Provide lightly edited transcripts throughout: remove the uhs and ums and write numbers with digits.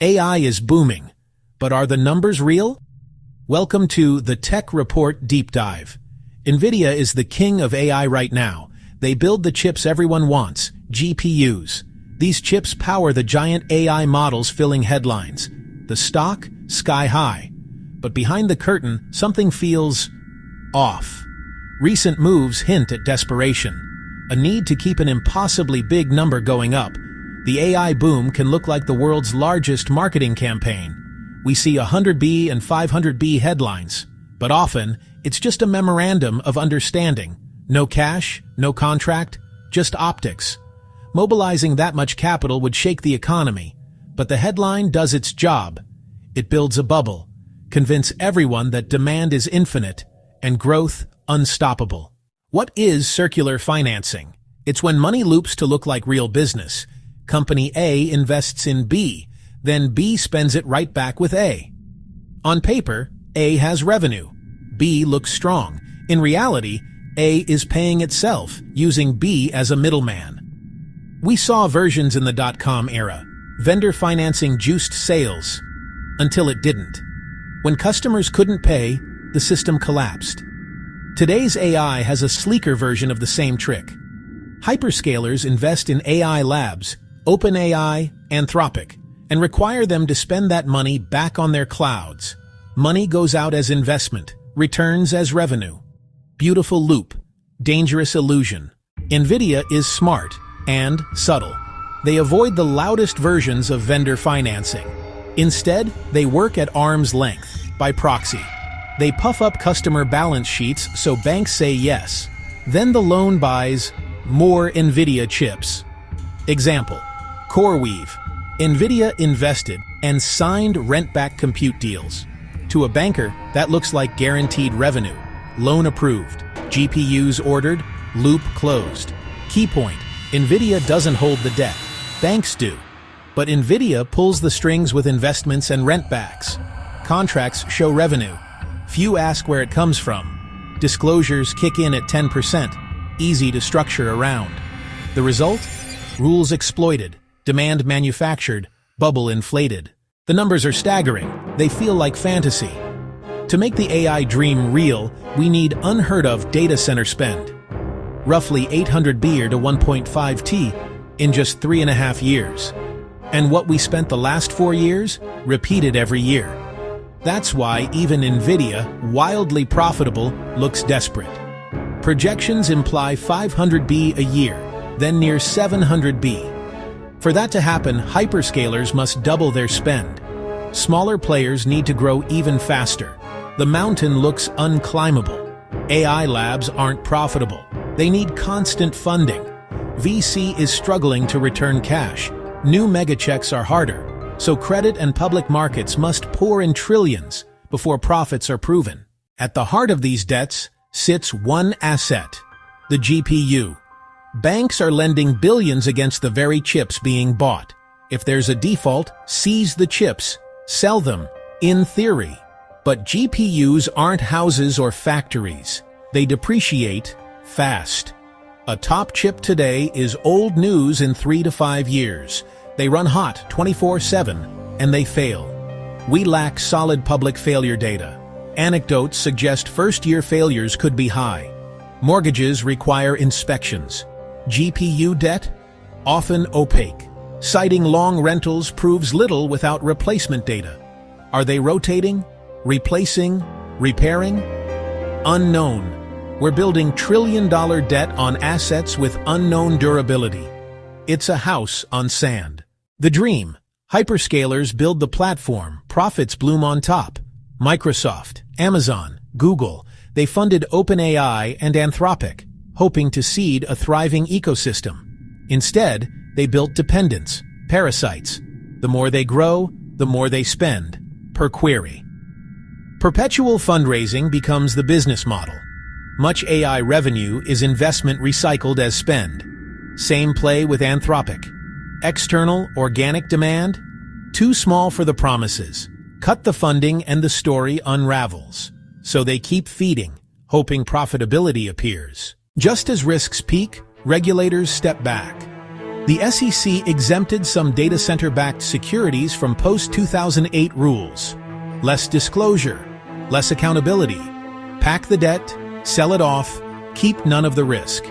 AI is booming, but are the numbers real? Welcome to the Tech Report Deep Dive. Nvidia is the king of AI right now. They build the chips everyone wants, GPUs. These chips power the giant AI models filling headlines. The stock, sky high. But behind the curtain, something feels off. Recent moves hint at desperation, a need to keep an impossibly big number going up. The AI boom can look like the world's largest marketing campaign. We see 100B and 500B headlines, but often it's just a memorandum of understanding. No cash, no contract, just optics. Mobilizing that much capital would shake the economy, but the headline does its job. It builds a bubble, convince everyone that demand is infinite and growth unstoppable. What is circular financing? It's when money loops to look like real business. Company A invests in B, then B spends it right back with A. On paper, A has revenue. B looks strong. In reality, A is paying itself, using B as a middleman. We saw versions in the dot-com era. Vendor financing juiced sales, until it didn't. When customers couldn't pay, the system collapsed. Today's AI has a sleeker version of the same trick. Hyperscalers invest in AI labs, OpenAI, Anthropic, and require them to spend that money back on their clouds. Money goes out as investment, returns as revenue. Beautiful loop, dangerous illusion. Nvidia is smart and subtle. They avoid the loudest versions of vendor financing. Instead, they work at arm's length, by proxy. They puff up customer balance sheets so banks say yes. Then the loan buys more Nvidia chips. Example, CoreWeave. Nvidia invested and signed rent-back compute deals. To a banker, that looks like guaranteed revenue. Loan approved, GPUs ordered, loop closed. Key point, Nvidia doesn't hold the debt. Banks do. But Nvidia pulls the strings with investments and rent-backs. Contracts show revenue. Few ask where it comes from. Disclosures kick in at 10%, easy to structure around. The result? Rules exploited, demand manufactured, bubble inflated. The numbers are staggering. They feel like fantasy. To make the AI dream real, we need unheard-of data center spend. Roughly 800B to 1.5T in just 3.5 years. And what we spent the last 4 years, repeated every year. That's why even Nvidia, wildly profitable, looks desperate. Projections imply 500B a year, then near 700B. For that to happen, hyperscalers must double their spend. Smaller players need to grow even faster. The mountain looks unclimbable. AI labs aren't profitable. They need constant funding. VC is struggling to return cash. New megachecks are harder. So credit and public markets must pour in trillions before profits are proven. At the heart of these debts sits one asset, the GPU. Banks are lending billions against the very chips being bought. If there's a default, seize the chips, sell them, in theory. But GPUs aren't houses or factories. They depreciate fast. A top chip today is old news in 3 to 5 years. They run hot 24/7, and they fail. We lack solid public failure data. Anecdotes suggest first-year failures could be high. Mortgages require inspections. GPU debt? Often opaque. Citing long rentals proves little without replacement data. Are they rotating? Replacing? Repairing? Unknown. We're building trillion-dollar debt on assets with unknown durability. It's a house on sand. The dream. Hyperscalers build the platform, profits bloom on top. Microsoft, Amazon, Google, they funded OpenAI and Anthropic, hoping to seed a thriving ecosystem. Instead, they built dependents, parasites. The more they grow, the more they spend, per query. Perpetual fundraising becomes the business model. Much AI revenue is investment recycled as spend. Same play with Anthropic. External, organic demand? Too small for the promises. Cut the funding and the story unravels. So they keep feeding, hoping profitability appears. Just as risks peak, regulators step back. The SEC exempted some data center-backed securities from post-2008 rules. Less disclosure, less accountability. Pack the debt, sell it off, keep none of the risk.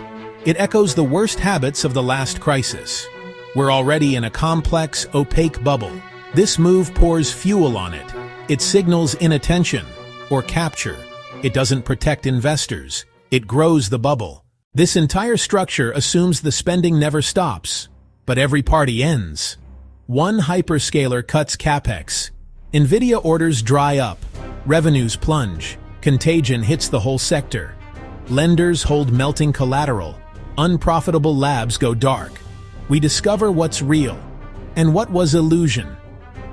It echoes the worst habits of the last crisis. We're already in a complex, opaque bubble. This move pours fuel on it. It signals inattention or capture. It doesn't protect investors. It grows the bubble. This entire structure assumes the spending never stops, but every party ends. One hyperscaler cuts capex. Nvidia orders dry up. Revenues plunge. Contagion hits the whole sector. Lenders hold melting collateral. Unprofitable labs go dark. We discover what's real and what was illusion.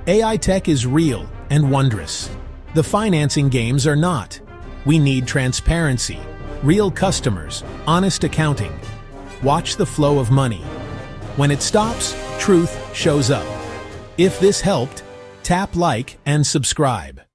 AI tech is real and wondrous. The financing games are not. We need transparency, real customers, honest accounting. Watch the flow of money. When it stops, truth shows up. If this helped, tap like and subscribe.